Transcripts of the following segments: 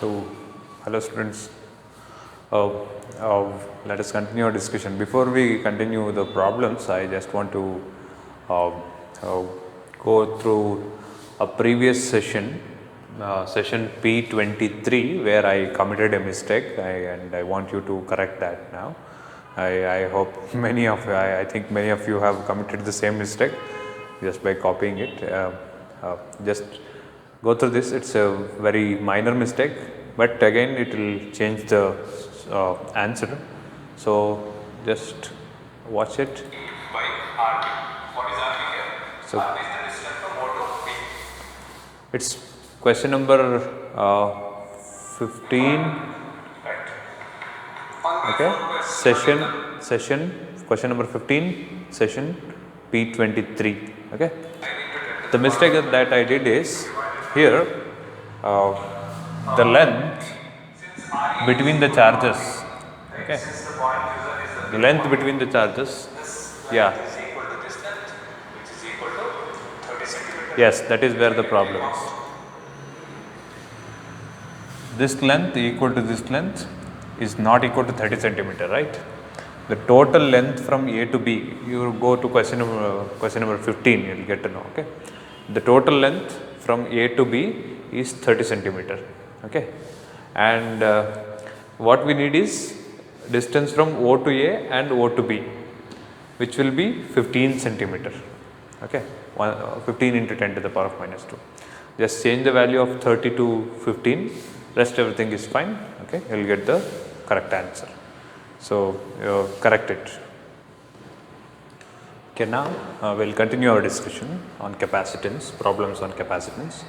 So, hello students. Uh, Let us continue our discussion. Before we continue the problems, I just want to uh, uh, go through a previous session, session P23, where I committed a mistake, and I want you to correct that now. I hope I think many of you have committed the same mistake just by copying it. Just go through this. It's a very minor mistake, but again it will change the answer. So just watch it. By RB. What is RB here? So RB is the distance from O to B. it's question number 15. Right. Okay, session question number 15, session P23. Okay, the mistake that I did is here the length between the charges. Okay, the length between the charges. Yeah. Is equal to this length, which is equal to 30 centimeters. Yes, that is where the problem is. This length equal to this length is not equal to 30 centimeter, right? The total length from A to B, you go to question number 15, you will get to know. Okay, the total length from A to B is 30 centimeter. Okay, and what we need is distance from O to A and O to B, which will be 15 centimeter. Okay, 15 into 10 to the power of minus 2. Just change the value of 30 to 15, rest everything is fine. Okay, you will get the correct answer. So correct it. Okay, now we will continue our discussion on capacitance, problems on capacitance.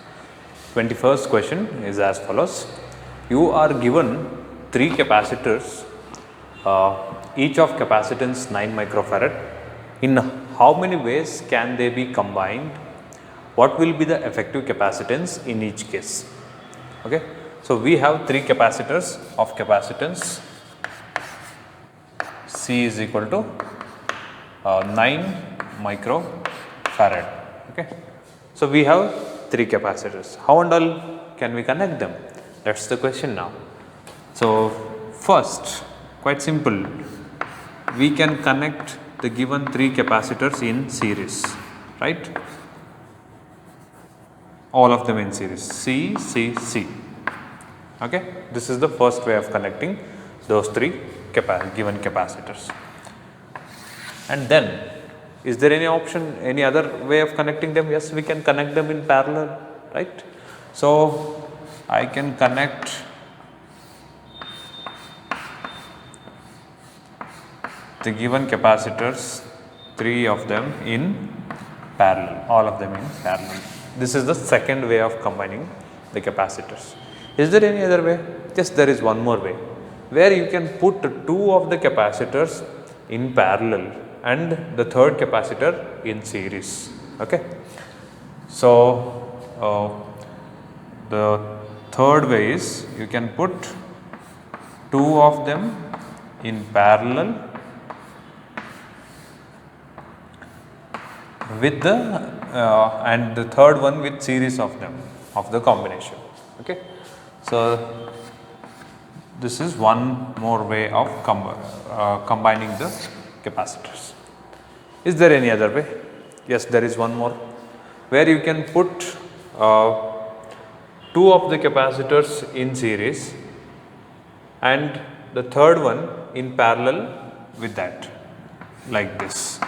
21st question is as follows. You are given 3 capacitors, each of capacitance 9 microfarad. In how many ways can they be combined? What will be the effective capacitance in each case? Okay, so we have 3 capacitors of capacitance. C is equal to 9 microfarad. Okay, so we have 3 capacitors. How and all can we connect them? That's the question now. So first, quite simple, we can connect the given 3 capacitors in series, right? All of them in series, C, C, C. Okay, this is the first way of connecting those 3 given capacitors. And then, is there any option, any other way of connecting them? Yes, we can connect them in parallel, right? So I can connect the given capacitors, 3 of them in parallel, all of them in parallel. This is the second way of combining the capacitors. Is there any other way? Yes, there is one more way, where you can put 2 of the capacitors in parallel and the third capacitor in series. Okay, so the third way is you can put 2 of them in parallel with the and the third one with series of them, of the combination. Okay, so this is one more way of combining the capacitors. Is there any other way? Yes, there is one more, where you can put 2 of the capacitors in series and the third one in parallel with that, like this.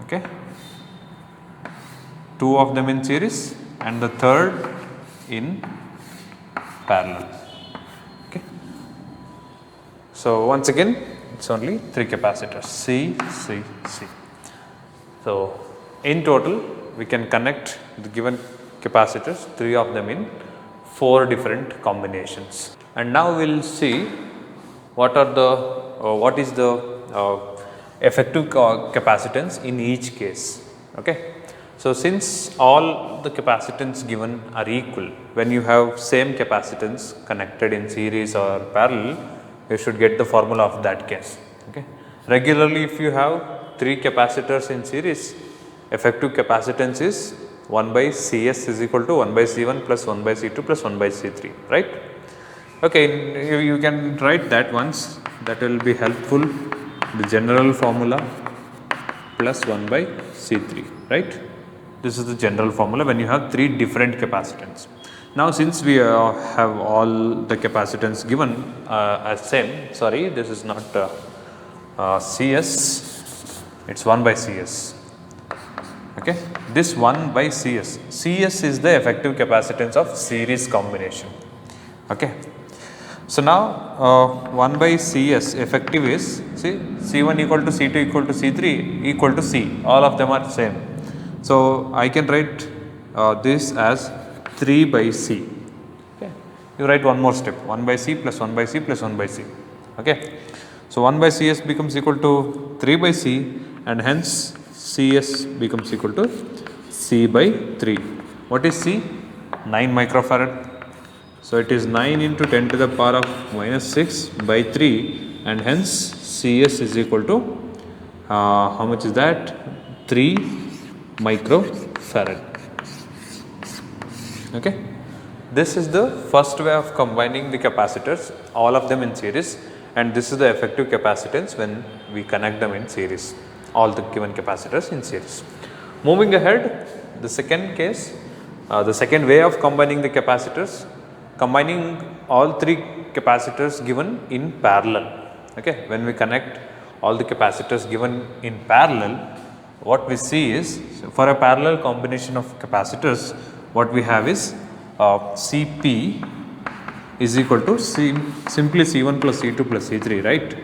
Okay, 2 of them in series and the third in parallel. Okay, so once again it's only 3 capacitors, C, C, C. So in total we can connect the given capacitors, 3 of them in 4 different combinations. And now we will see what is the effective capacitance in each case. Okay, so since all the capacitance given are equal, when you have same capacitance connected in series or parallel, you should get the formula of that case. Okay, regularly if you have 3 capacitors in series, effective capacitance is 1 by Cs is equal to 1 by C1 plus 1 by C2 plus 1 by C3, right? Okay, you can write that once, that will be helpful. The general formula plus 1 by C3, right? This is the general formula when you have 3 different capacitance. Now since we have all the capacitance given as same, sorry, this is not Cs, it's 1 by Cs. Okay, this 1 by Cs, Cs is the effective capacitance of series combination. Okay, so now 1 by Cs effective is, see, C1 equal to C2 equal to C3 equal to C, all of them are same. So I can write this as 3 by C. Okay, you write one more step, 1 by C plus 1 by C plus 1 by C. Okay, so 1 by Cs becomes equal to 3 by C, and hence Cs becomes equal to C by 3. What is C? 9 microfarad. So it is 9 into 10 to the power of minus 6 by 3, and hence Cs is equal to how much is that? 3 microfarad. Okay, this is the first way of combining the capacitors, all of them in series, and this is the effective capacitance when we connect them in series, all the given capacitors in series. Moving ahead, the second case, the second way of combining the capacitors, combining all 3 capacitors given in parallel. Okay, when we connect all the capacitors given in parallel, what we see is, for a parallel combination of capacitors, what we have is Cp is equal to simply C1 plus C2 plus C3, right?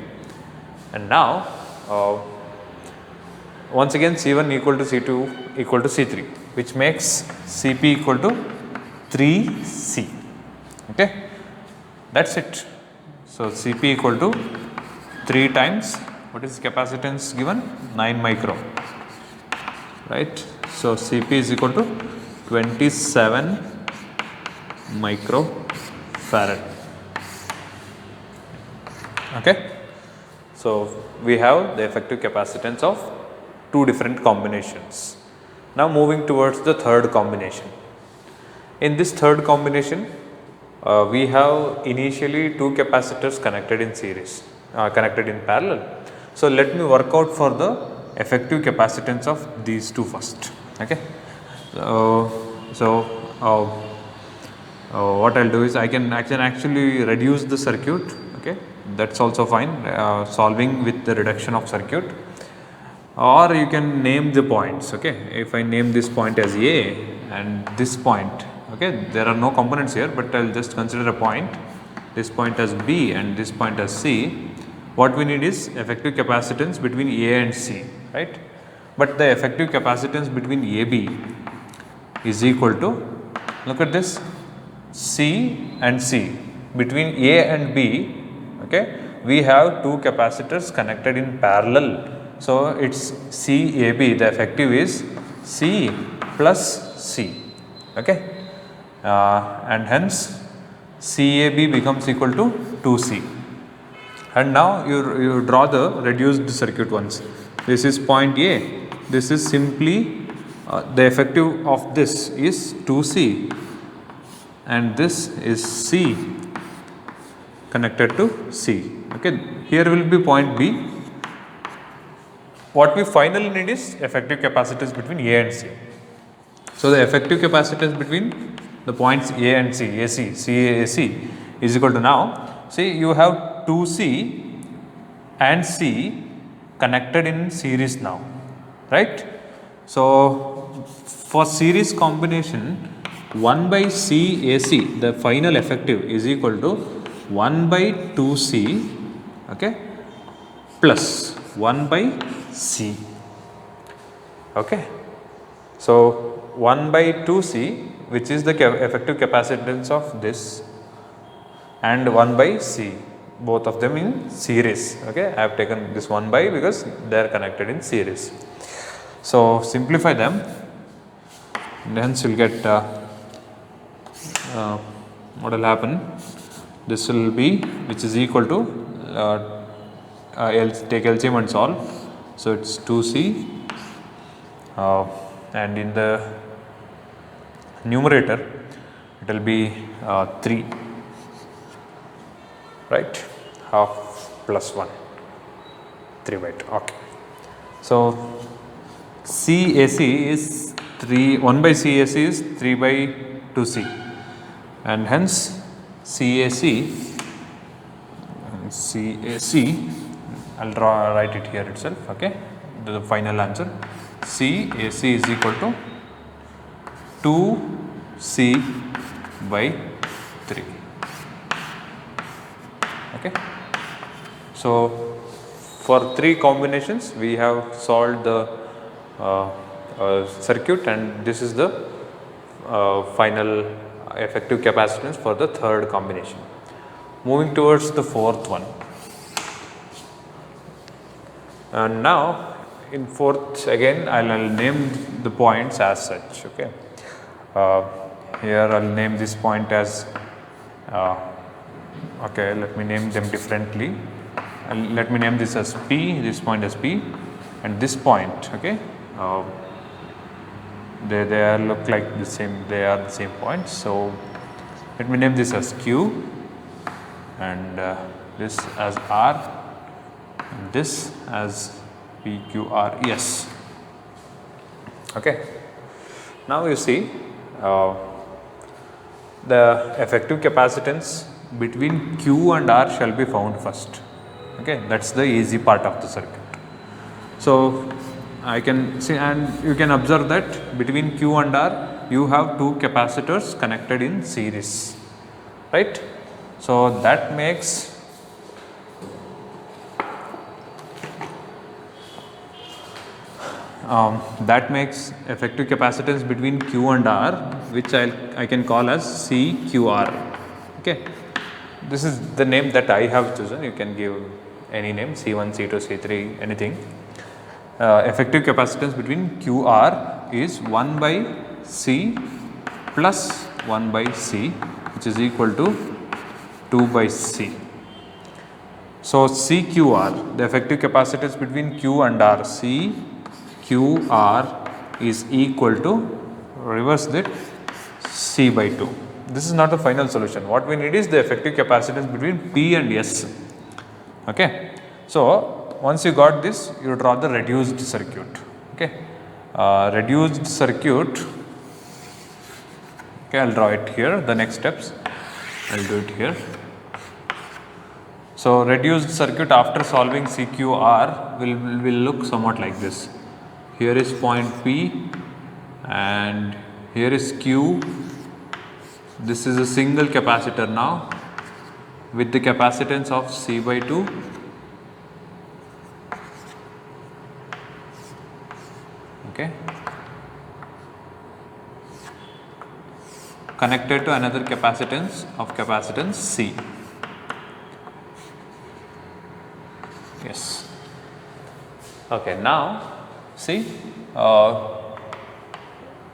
And now once again C1 equal to C2 equal to C3, which makes Cp equal to 3C. Okay, that's it. So Cp equal to 3 times, what is capacitance given? 9 micro, right? So Cp is equal to 27 microfarad. Okay, so we have the effective capacitance of 2 different combinations. Now moving towards the third combination. In this third combination, we have initially 2 capacitors connected in series, connected in parallel. So let me work out for the effective capacitance of these 2 first. Okay, what I'll do is I can actually reduce the circuit. Okay, that's also fine, solving with the reduction of circuit, or you can name the points. Okay, if I name this point as A and this point, okay, there are no components here, but I'll just consider a point, this point as B and this point as C. What we need is effective capacitance between A and C, right? But the effective capacitance between AB is equal to, look at this, C and C. Between A and B, okay, we have 2 capacitors connected in parallel. So it's CAB, the effective is C plus C. Okay, and hence CAB becomes equal to 2C. And now you draw the reduced circuit once. This is point A, this is simply the effective of this is 2C, and this is C connected to C. Okay, here will be point B. What we finally need is effective capacitance between A and C. So the effective capacitance between the points A and C, AC, CAAC is equal to, now see, you have 2C and C connected in series now, right? So for series combination, 1 by CAC, the final effective, is equal to 1 by 2C, okay, plus 1 by C. Okay, so 1 by 2C, which is the effective capacitance of this, and 1 by C, both of them in series. Okay, I have taken this 1 by because they are connected in series. So simplify them, and hence you will get what will happen. This will be, which is equal to take LCM and solve. So it's 2C, and in the numerator it will be 3, right, half plus 1, 3 by 2. Okay. So CAC is 1 by CAC is 3 by 2C, and hence CAC I'll write it here itself. Okay, the final answer CAC is equal to 2C by 3. Okay. So for 3 combinations we have solved the circuit, and this is the final effective capacitance for the third combination. Moving towards the fourth one, and now in fourth again I'll name the points as such. Okay, here I'll name this point as okay, let me name them differently. Let me name this as P, this point as P, and this point, okay, they are look like the same, they are the same points. So let me name this as Q, and this as R, and this as PQRS. Okay. Now you see the effective capacitance between Q and R shall be found first. Okay, that's the easy part of the circuit. So I can see, and you can observe that between Q and R you have 2 capacitors connected in series, right? So that makes effective capacitance between Q and R, which I can call as CQR. Okay, this is the name that I have chosen. You can give any name, C1, C2, C3, anything. Effective capacitance between QR is 1 by C plus 1 by C, which is equal to 2 by C. So CQR, the effective capacitance between Q and R, CQR is equal to, reverse that, C by 2. This is not the final solution. What we need is the effective capacitance between P and S. Okay. So once you got this, you draw the reduced circuit. Okay. Reduced circuit. Okay, I'll draw it here. The next steps, I'll do it here. So reduced circuit after solving CQR will look somewhat like this. Here is point P, and here is Q. This is a single capacitor now with the capacitance of C by 2. Okay. Connected to another capacitance of capacitance C. Yes. Okay, now see,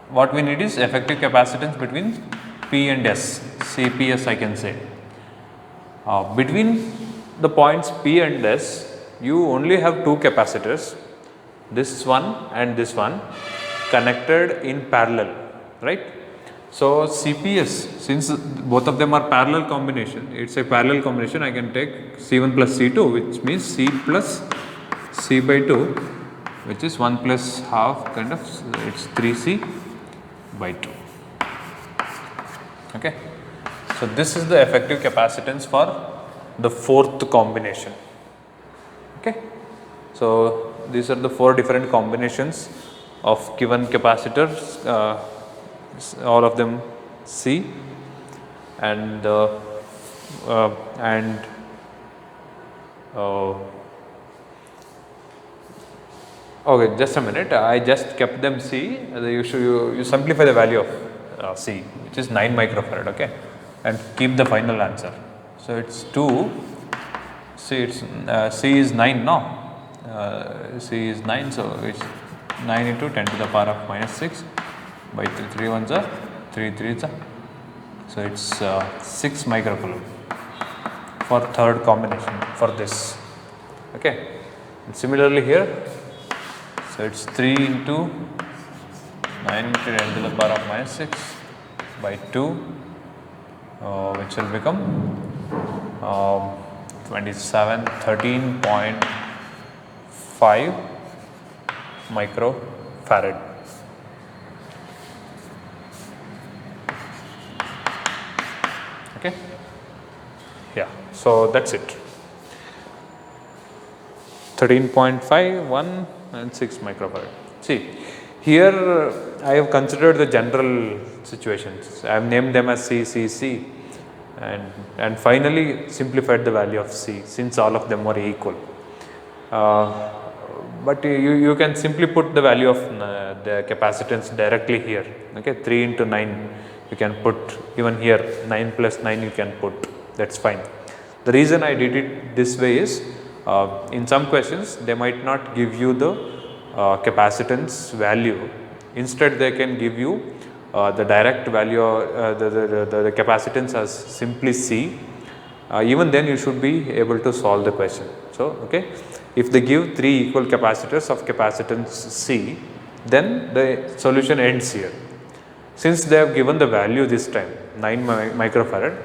what we need is effective capacitance between P and S, CPS I can say. Between the points P and S, you only have 2 capacitors, this one and this one, connected in parallel, right? So CPS, since both of them are parallel combination, it's a parallel combination, I can take C1 plus C2, which means C plus C by 2, which is 1 plus half, kind of, it's 3C by 2. Okay. So this is the effective capacitance for the fourth combination. Okay. So these are the 4 different combinations of given capacitors, all of them C, and okay, just a minute, I just kept them C. You simplify the value of C, which is 9 microfarad, okay, and keep the final answer. So it's 2, see, it's C is 9 now, C is 9, so it's 9 into 10 to the power of minus 6 by 3, 3 ones are 3 3s are, so it's 6 microcoulomb for third combination for this. Okay, and similarly here, so it's 3 into 9 into 10 to the power of minus 6 by 2, which will become 13.5 microfarad. Okay. Yeah, so that's it. 13.5, 1 and 6 microfarad. See, here I have considered the general situations. I have named them as C, C, C, and finally simplified the value of C since all of them were equal. But you can simply put the value of the capacitance directly here. Okay, 3 into 9 you can put, even here 9 plus 9 you can put, that's fine. The reason I did it this way is, in some questions they might not give you the capacitance value, instead they can give you the direct value, the capacitance as simply C. Even then you should be able to solve the question. So, okay, if they give 3 equal capacitors of capacitance C, then the solution ends here. Since they have given the value this time 9 microfarad,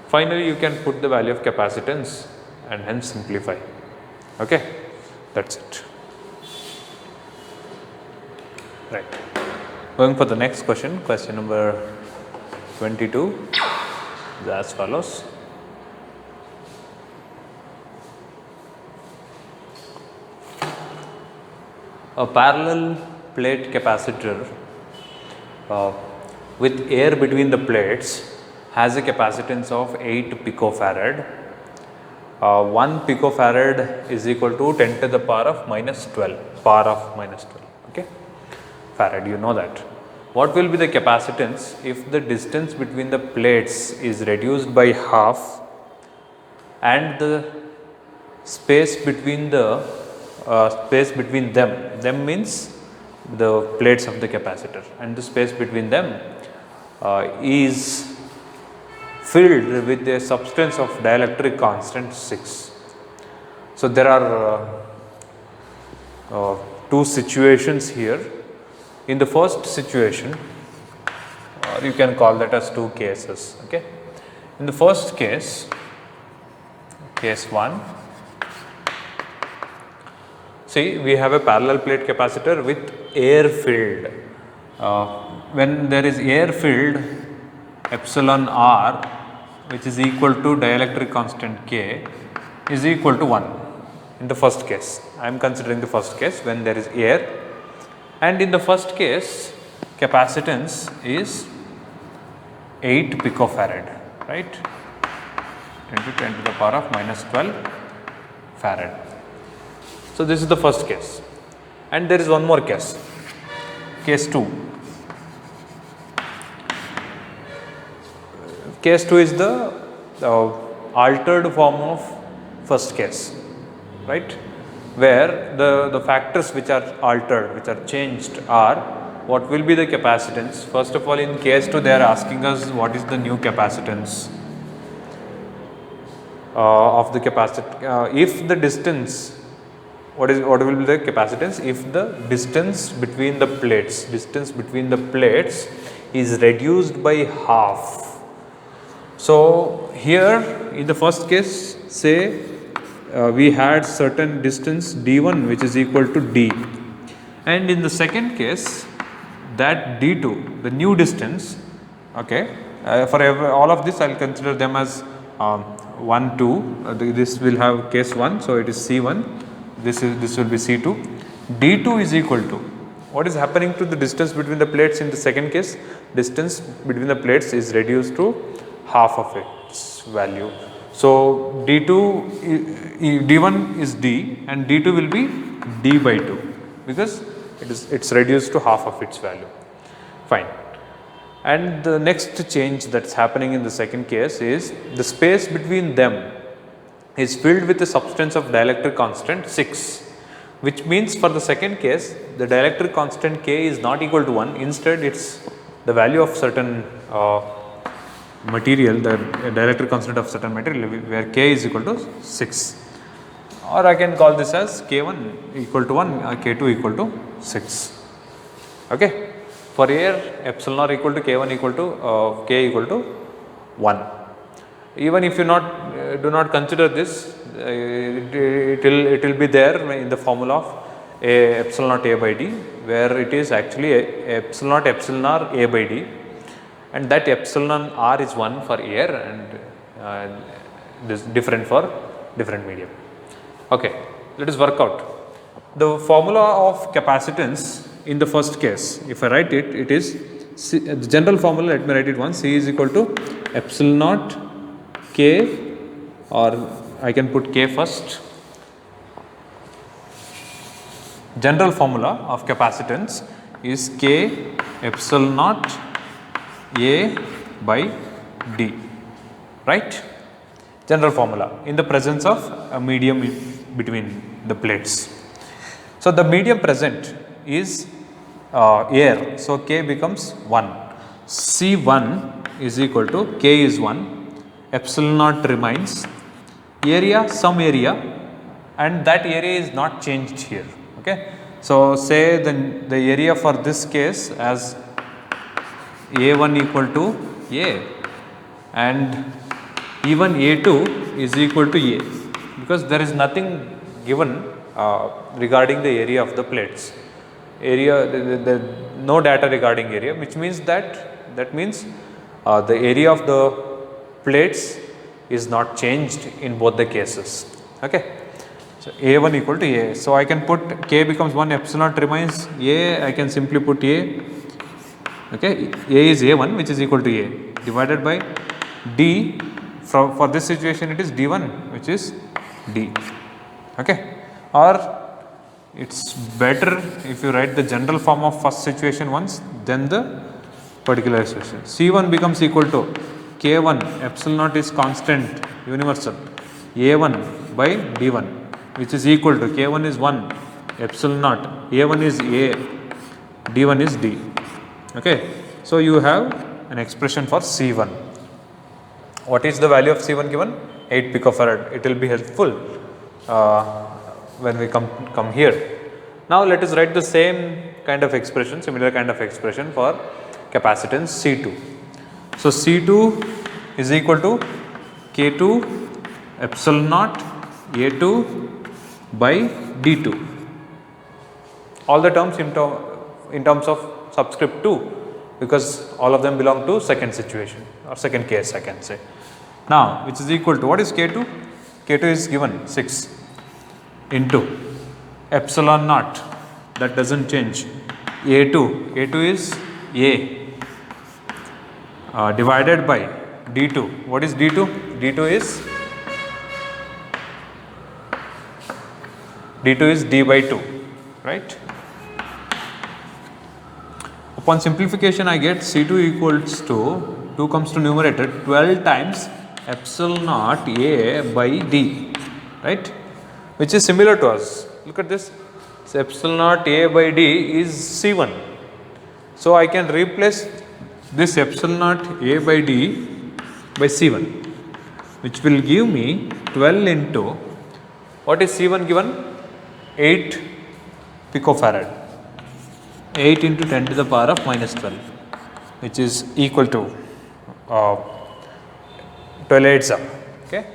finally you can put the value of capacitance and hence simplify. Okay, that's it. Right. Going for the next question, question number 22 is as follows. A parallel plate capacitor with air between the plates has a capacitance of 8 picofarad. 1 picofarad is equal to 10 to the power of minus 12, power of minus 12. Okay, farad, you know that. What will be the capacitance if the distance between the plates is reduced by half and the space between them means the plates of the capacitor, and the space between them is filled with a substance of dielectric constant 6. So, there are two situations here. In the first situation, you can call that as two cases. Okay. In the first case, case 1, see, we have a parallel plate capacitor with air filled. When there is air filled, epsilon r, which is equal to dielectric constant K, is equal to 1 in the first case. I am considering the first case when there is air, and in the first case capacitance is 8 picofarad, right, 10 to the power of minus 12 farad. So, this is the first case, and there is one more case, case 2. Case 2 is the altered form of first case, right, where the factors which are altered, which are changed, are what will be the capacitance. First of all, in case 2 they are asking us what is the new capacitance of the capacitor. If the distance, what will be the capacitance if the distance between the plates is reduced by half. So, here in the first case, say we had certain distance d1 which is equal to d, and in the second case that d2, the new distance, okay, for all of this I will consider them as 1, 2, this will have case 1, so it is C1, this will be C2. D2 is equal to, what is happening to the distance between the plates in the second case? Distance between the plates is reduced to half of its value. So, D1 is D and D2 will be D by 2 because it's reduced to half of its value. Fine. And the next change that's happening in the second case is the space between them is filled with a substance of dielectric constant 6, which means for the second case the dielectric constant K is not equal to 1, instead it's the value of certain material, the dielectric constant of certain material, where K is equal to 6, or I can call this as K1 equal to 1, K2 equal to 6. Okay. For air, epsilon r equal to K1 equal to K equal to 1. Even if you do not consider this, it will be there in the formula of epsilon naught A by D, where it is actually epsilon naught epsilon r A by D, and that epsilon r is 1 for air and this different for different medium. Okay, let us work out the formula of capacitance. In the first case, if I write it, it is the general formula. Let me write it once. C is equal to epsilon naught K, or I can put K first. General formula of capacitance is K epsilon naught A by D, right? General formula in the presence of a medium between the plates. So, the medium present is air, so K becomes 1. C1 is equal to K is 1, epsilon naught remains, area, some area, and that area is not changed here. Okay. So, say the area for this case as A1 equal to A, and even A2 is equal to A, because there is nothing given regarding the area of the plates. Area, no data regarding area, which means that means the area of the plates is not changed in both the cases. Okay. So, A1 equal to A. So, I can put K becomes 1, epsilon remains A, I can simply put A. Okay. A is A1, which is equal to A, divided by D. For this situation it is D1, which is D. Okay. Or it's better if you write the general form of first situation once, then the particular situation. C1 becomes equal to K1 epsilon naught is constant universal A1 by D1, which is equal to K1 is 1 epsilon naught, A1 is A, D1 is D. Okay. So, you have an expression for C1. What is the value of C1 given? 8 picofarad. It will be helpful when we come here. Now, let us write the same kind of expression, similar kind of expression for capacitance C2. So, C2 is equal to K2 epsilon naught A2 by D2. All the terms in terms of subscript 2, because all of them belong to second situation or second case, I can say. Now, which is equal to, what is K2? K2 is given 6 into epsilon naught, that does not change, A2, A2 is A, divided by D2. What is D2? D2 is D by 2, right? Upon simplification, I get C2 equals to, 2 comes to numerator, 12 times epsilon naught A by D, right? Which is similar to us. Look at this. So, epsilon naught A by D is C1. So, I can replace this epsilon naught A by D by C1, which will give me 12 into, what is C1 given? 8 picofarad. 8 into 10 to the power of minus 12, which is equal to 12 8s up, okay,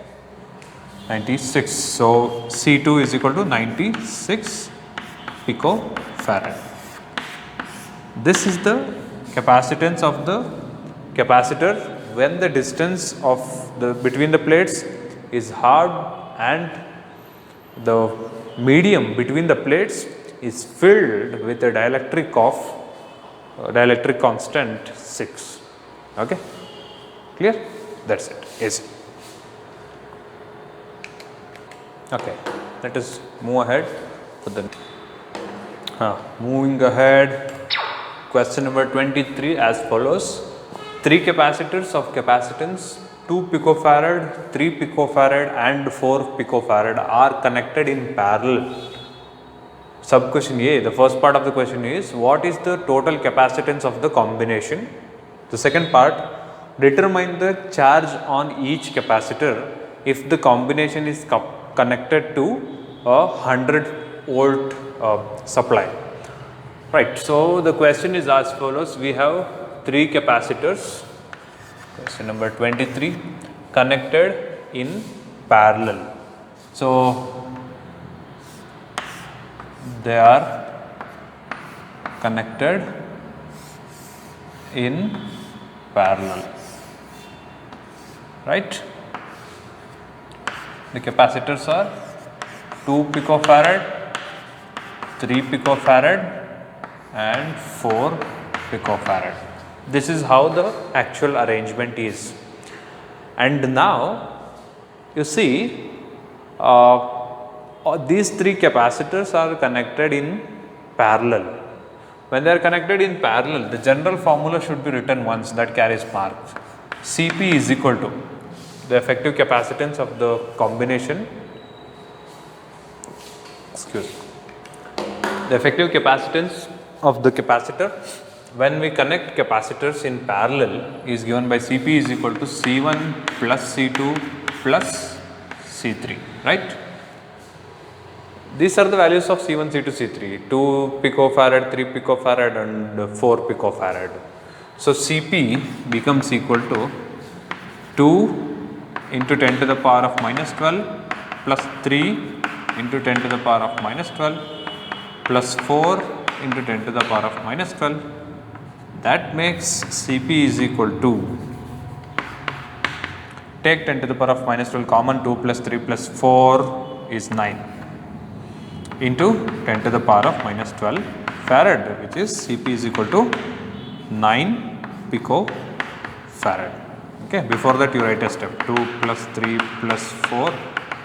96. So, C2 is equal to 96 picofarad. This is the capacitance of the capacitor when the distance of between the plates is hard and the medium between the plates is filled with a dielectric constant 6. Okay, clear? That's it. Easy. Okay, let us move ahead for the moving ahead. Question number 23 as follows: 3 capacitors of capacitance 2 picofarad, 3 picofarad and 4 picofarad are connected in parallel. Sub question A, the first part of the question is, what is the total capacitance of the combination? The second part, determine the charge on each capacitor if the combination is connected to a 100 volt supply. Right. So the question is as follows. We have 3 capacitors. Question number 23 connected in parallel. So they are connected in parallel, right? The capacitors are 2 picofarad, 3 picofarad and 4 picofarad. This is how the actual arrangement is. And now you see these 3 capacitors are connected in parallel. When they are connected in parallel, the general formula should be written once, that carries marks. Cp is equal to the effective capacitance of the combination, the effective capacitance of the capacitor when we connect capacitors in parallel is given by Cp is equal to C1 plus C2 plus C3, right? These are the values of C1, C2, C3, 2 picofarad, 3 picofarad and 4 picofarad. So Cp becomes equal to 2 into 10 to the power of minus 12 plus 3 into 10 to the power of minus 12 plus 4 into 10 to the power of minus 12. That makes Cp is equal to, take 10 to the power of minus 12 common, 2 plus 3 plus 4 is 9 into 10 to the power of minus 12 farad, which is Cp is equal to 9 picofarad. Okay, before that you write a step, 2 plus 3 plus 4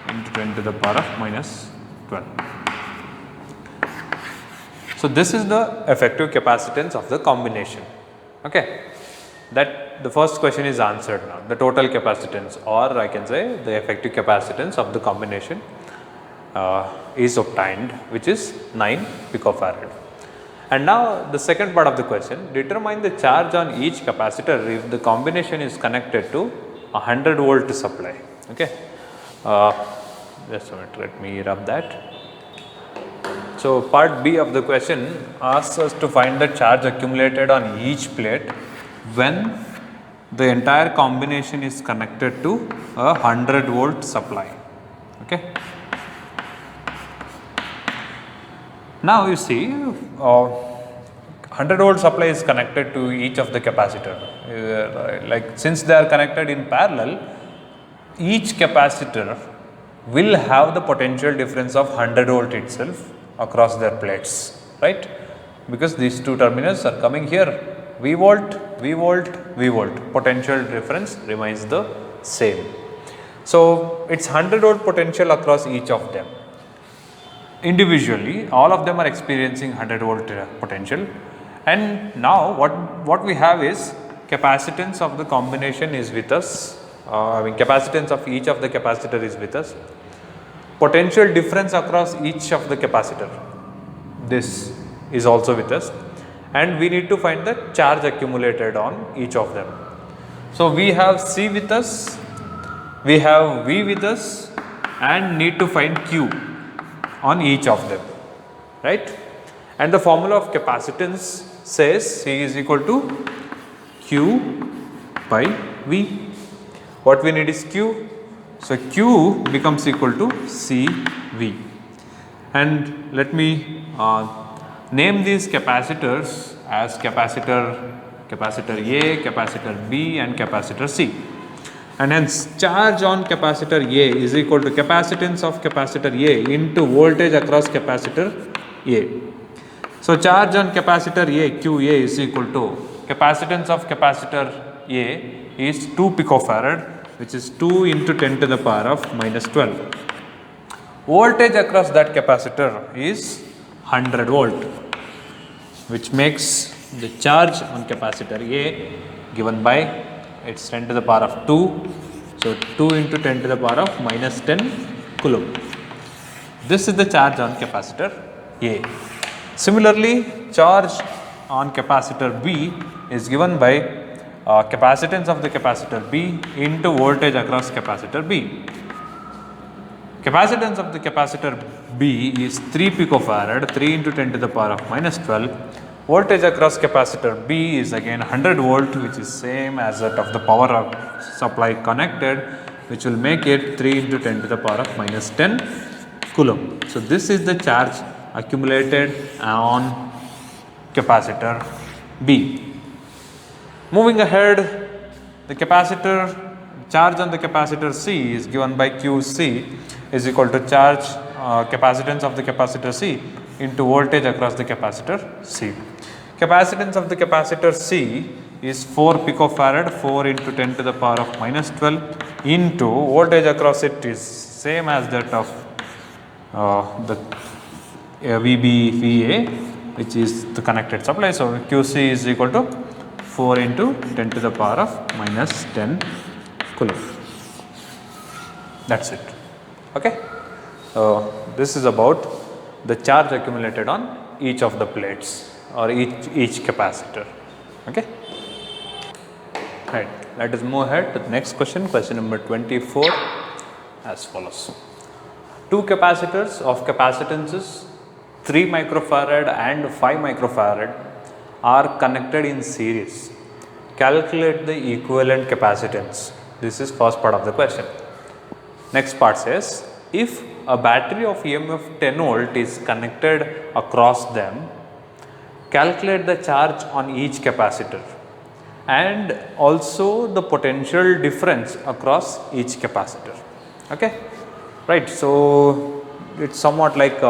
into 10 to the power of minus 12. So this is the effective capacitance of the combination. Okay, that the first question is answered now. The total capacitance, or I can say the effective capacitance of the combination is obtained, which is 9 picofarad. And now the second part of the question, determine the charge on each capacitor if the combination is connected to a 100 volt supply. Okay, just a minute, let me rub that. So part B of the question asks us to find the charge accumulated on each plate when the entire combination is connected to a 100 volt supply. Okay. Now you see 100 volt supply is connected to each of the capacitor. Like since they are connected in parallel, each capacitor will have the potential difference of 100 volt itself across their plates, right? Because these two terminals are coming here, V volt, V volt, V volt, potential difference remains the same. So it's 100 volt potential across each of them. Individually, all of them are experiencing 100 volt potential, and now what we have is capacitance of the combination is with us. Capacitance of each of the capacitor is with us. Potential difference across each of the capacitor, this is also with us, and we need to find the charge accumulated on each of them. So we have C with us, we have V with us, and need to find Q on each of them, right? And the formula of capacitance says C is equal to Q by V. What we need is Q. So Q becomes equal to CV. And let me name these capacitors as capacitor A, capacitor B and capacitor C. And hence charge on capacitor A is equal to capacitance of capacitor A into voltage across capacitor A. So charge on capacitor A, QA, is equal to capacitance of capacitor A is 2 picofarad, which is 2 into 10 to the power of minus 12. Voltage across that capacitor is 100 volt, which makes the charge on capacitor A given by it's 10 to the power of 2. So 2 into 10 to the power of minus 10 coulomb. This is the charge on capacitor A. Similarly, charge on capacitor B is given by capacitance of the capacitor B into voltage across capacitor B. Capacitance of the capacitor B is 3 picofarad, 3 into 10 to the power of minus 12. Voltage across capacitor B is again 100 volt, which is same as that of the power of supply connected, which will make it 3 into 10 to the power of minus 10 coulomb. So this is the charge accumulated on capacitor B. Moving ahead, the capacitor charge on the capacitor C is given by QC is equal to charge capacitance of the capacitor C into voltage across the capacitor C. Capacitance of the capacitor C is 4 picofarad, 4 into 10 to the power of minus 12 into voltage across it is same as that of the VBVA, which is the connected supply. So QC is equal to 4 into 10 to the power of minus 10 coulomb. That's it. Okay. This is about the charge accumulated on each of the plates or each capacitor. Okay. Right. Let us move ahead to the next question. Question number 24 as follows. Two capacitors of capacitances 3 microfarad and 5 microfarad are connected in series. Calculate the equivalent capacitance. This is first part of the question. Next part says, if a battery of EMF 10 volt is connected across them, calculate the charge on each capacitor and also the potential difference across each capacitor. Okay, right. So it's somewhat like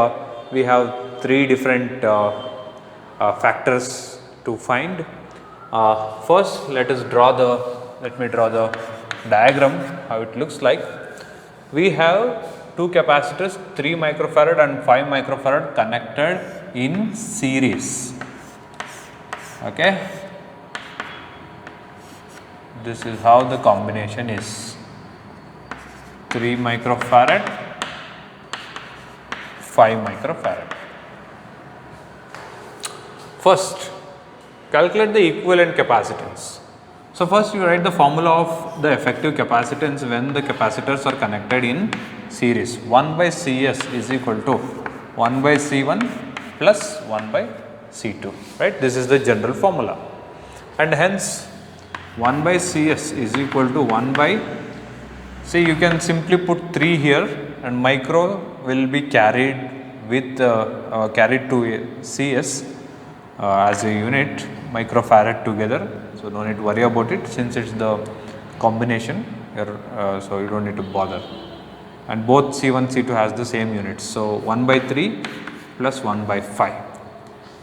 we have 3 different factors to find. First, let me draw the diagram how it looks like. We have 2 capacitors 3 microfarad and 5 microfarad connected in series. Okay, this is how the combination is: 3 microfarad, 5 microfarad. First, calculate the equivalent capacitance. So first you write the formula of the effective capacitance when the capacitors are connected in series. 1 by Cs is equal to 1 by C1 plus 1 by C2, right? This is the general formula, and hence 1 by Cs is equal to 1 by, say you can simply put 3 here, and micro will be carried with carried to Cs as a unit, microfarad together. So no need to worry about it since it's the combination here, so you don't need to bother. And both C1, C2 has the same units. So 1 by 3 plus 1 by 5.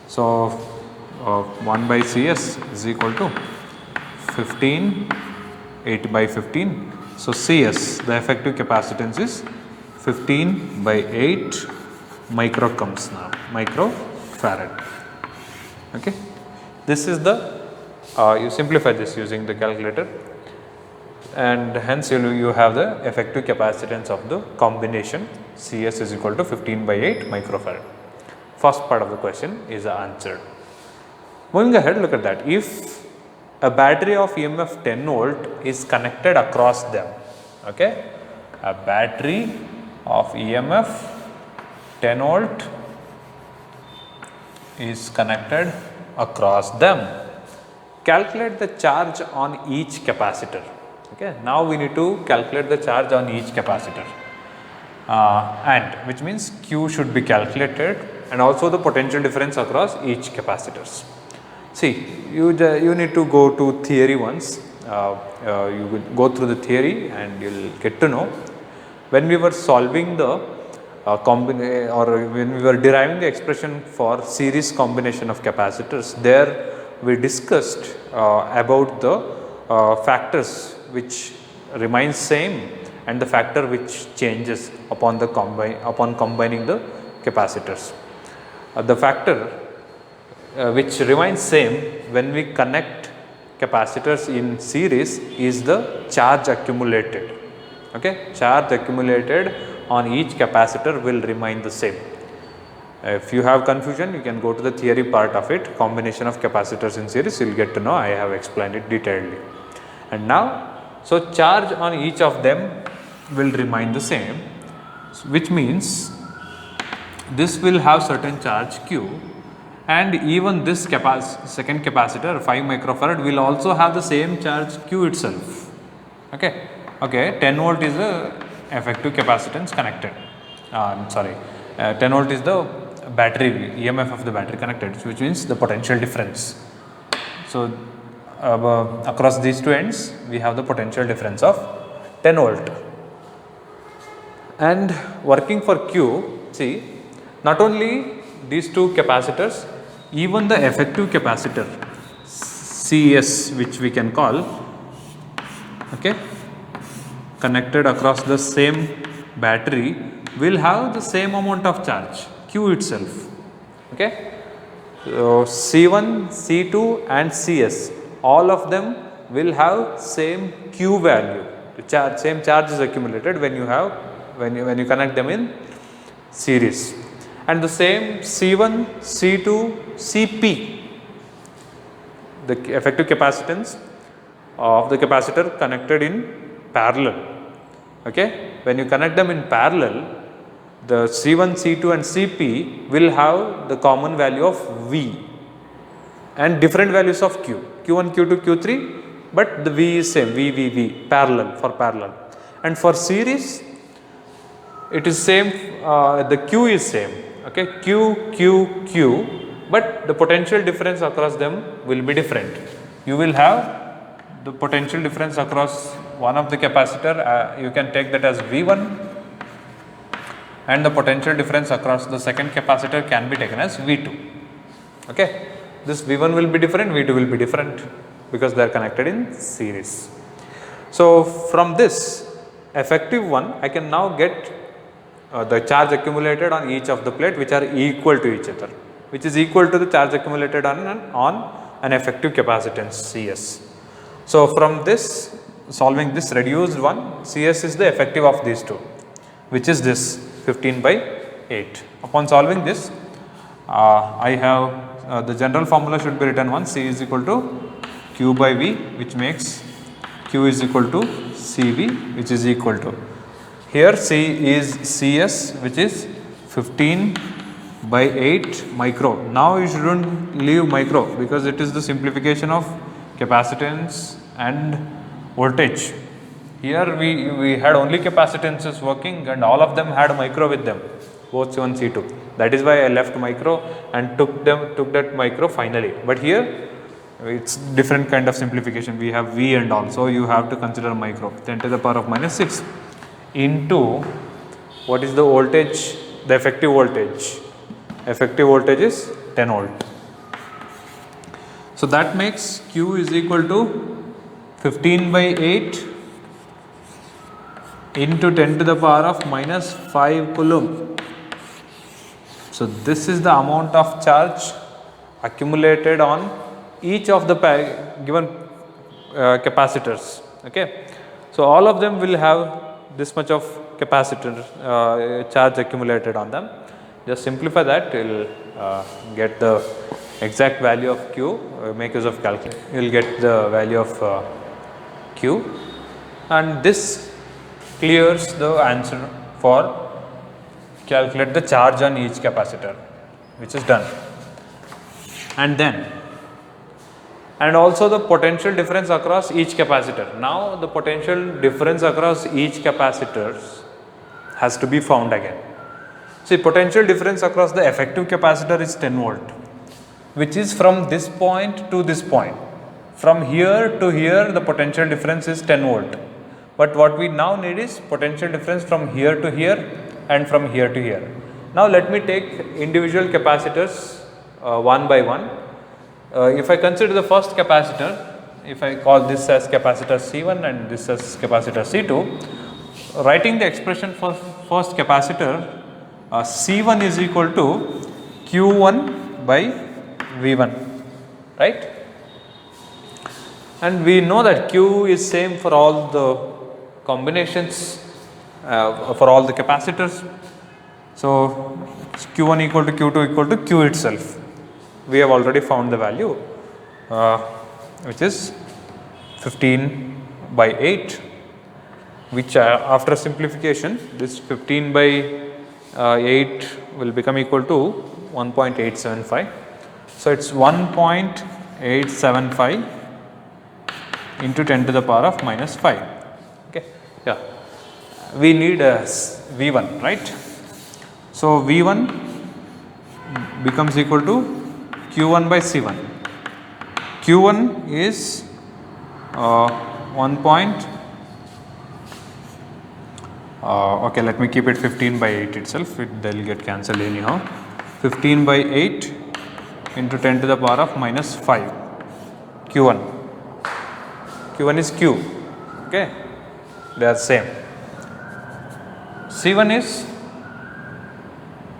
So 1 by Cs is equal to 15, 8 by 15. So Cs, the effective capacitance is 15 by 8 micro comes now, microfarad. Okay, this is the you simplify this using the calculator, and hence you have the effective capacitance of the combination. Cs is equal to 15 by 8 microfarad. First part of the question is answered. Moving ahead, look at that. If a battery of EMF 10 volt is connected across them, okay, a battery of EMF 10 volt is connected across them, calculate the charge on each capacitor. Okay, now we need to calculate the charge on each capacitor, and which means Q should be calculated, and also the potential difference across each capacitors. See, you need to go to theory once. You will go through the theory and you will get to know. When we were solving the when we were deriving the expression for series combination of capacitors, there we discussed about the factors which remains same and the factor which changes upon combining the capacitors. The factor which remains same when we connect capacitors in series is the charge accumulated. Okay, charge accumulated on each capacitor will remain the same. If you have confusion, you can go to the theory part of it, combination of capacitors in series, you will get to know. I have explained it detailedly. And now, so charge on each of them will remain the same, which means this will have certain charge q, and even this second capacitor 5 microfarad will also have the same charge q itself. Okay, 10 volt is the effective capacitance connected. 10 volt is the battery EMF of the battery connected, which means the potential difference. So across these two ends we have the potential difference of 10 volt. And working for q, see, not only these two capacitors, even the effective capacitor Cs, which we can call, okay, connected across the same battery, will have the same amount of charge q itself. Okay, so C1, C2 and Cs, all of them will have same q value. The same charge is accumulated when you connect them in series. And the same C1, C2, Cp, the effective capacitance of the capacitor connected in parallel. Okay, when you connect them in parallel, the C1, C2 and Cp will have the common value of V and different values of Q, Q1, Q2, Q3, but the V is same, V, parallel, for parallel. And for series, it is same, the Q is same, okay, Q, but the potential difference across them will be different. You will have the potential difference across one of the capacitor, you can take that as V1, and the potential difference across the second capacitor can be taken as V2. Okay, this V1 will be different, V2 will be different, because they are connected in series. So from this effective one, I can now get the charge accumulated on each of the plate, which are equal to each other, which is equal to the charge accumulated on an effective capacitance Cs. So from this, solving this reduced one, Cs is the effective of these two, which is this 15/8. Upon solving this, I have the general formula should be written once. C is equal to Q by V, which makes Q is equal to Cv, which is equal to, here C is Cs, which is 15/8 micro. Now you shouldn't leave micro, because it is the simplification of capacitance and voltage. Here we had only capacitances working, and all of them had micro with them, both C1, C2. That is why I left micro and took that micro finally. But here it's different kind of simplification. We have V and all, so you have to consider micro. 10 to the power of -6 into what is the voltage, the effective voltage. Effective voltage is 10 volt. So that makes Q is equal to 15/8 into 10 to the power of -5 coulomb. So this is the amount of charge accumulated on each of the given capacitors. Okay, so all of them will have this much of capacitor charge accumulated on them. Just simplify that, you will get the exact value of Q. Make use of calculator, you will get the value of Q, and this clears the answer for calculate the charge on each capacitor, which is done. And also the potential difference across each capacitor. Now the potential difference across each capacitor has to be found again. See, potential difference across the effective capacitor is 10 volt, which is from this point to this point. From here to here, the potential difference is 10 volt. But what we now need is potential difference from here to here and from here to here. Now let me take individual capacitors one by one. If I consider the first capacitor, if I call this as capacitor C1 and this as capacitor C2, writing the expression for first capacitor, C1 is equal to Q1 by V1, right? And we know that Q is same for all the combinations, for all the capacitors. So Q1 equal to Q2 equal to Q itself. We have already found the value, which is 15/8, which after simplification, this 15/8 8 will become equal to 1.875. So, it is 1.875 into 10 to the power of minus 5. Okay. Yeah. We need a V1, right. So, V1 becomes equal to Q1 by C1. Q1 is 1. Okay, let me keep it 15 by 8 itself, they will get cancelled anyhow. 15 by 8 into 10 to the power of minus 5 Q1. Q1 is Q, okay, they are same. C1 is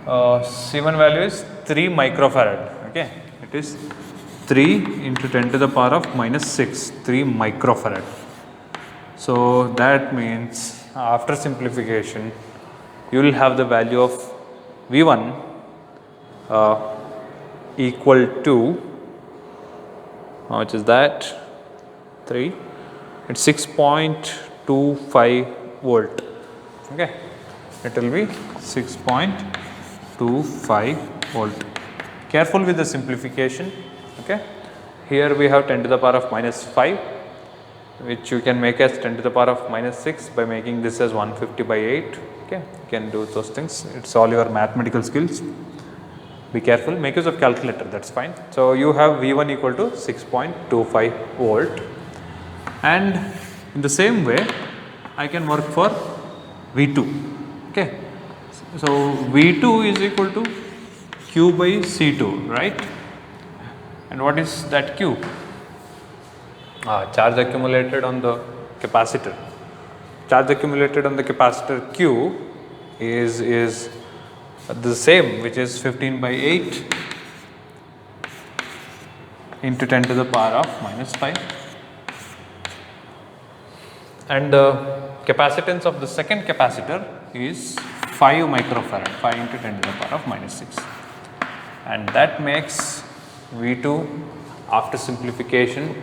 C1 value is 3 microfarad, okay, it is 3 into 10 to the power of minus 6, 3 microfarad. So, that means after simplification you will have the value of V1 equal to how much is that 3, it's 6.25 volt, okay, it will be 6.25 volt. Careful with the simplification, okay. Here we have 10 to the power of minus 5, which you can make as 10 to the power of minus 6 by making this as 150 by 8, okay. You can do those things, it is all your mathematical skills. Be careful, make use of calculator, that is fine. So, you have V1 equal to 6.25 volt, and in the same way I can work for V2, okay. So, V2 is equal to Q by C2, right, and what is that Q? Charge accumulated on the capacitor. Charge accumulated on the capacitor Q is the same, which is 15 by 8 into 10 to the power of minus 5, and the capacitance of the second capacitor is 5 microfarad, 5 into 10 to the power of minus 6, and that makes V2 after simplification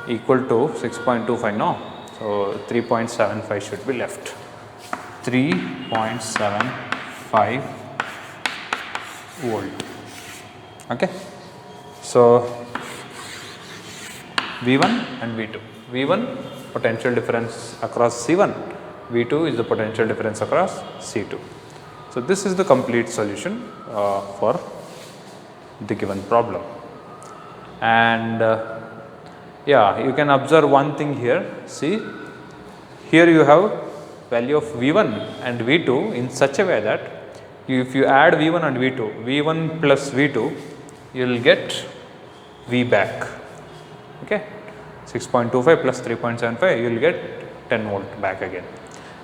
equal to 6.25 now. So, 3.75 should be left, 3.75 volt, okay. So, V1 and V2, V1 potential difference across C1, V2 is the potential difference across C2. So, this is the complete solution for the given problem, and yeah, you can observe one thing here. See, here you have value of V1 and V2 in such a way that if you add V1 and V2, V1 plus V2, you will get V back, okay. 6.25 plus 3.75, you will get 10 volt back again,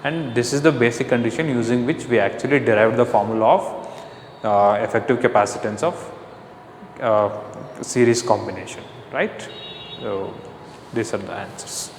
and this is the basic condition using which we actually derived the formula of effective capacitance of series combination, right. So, these are the answers.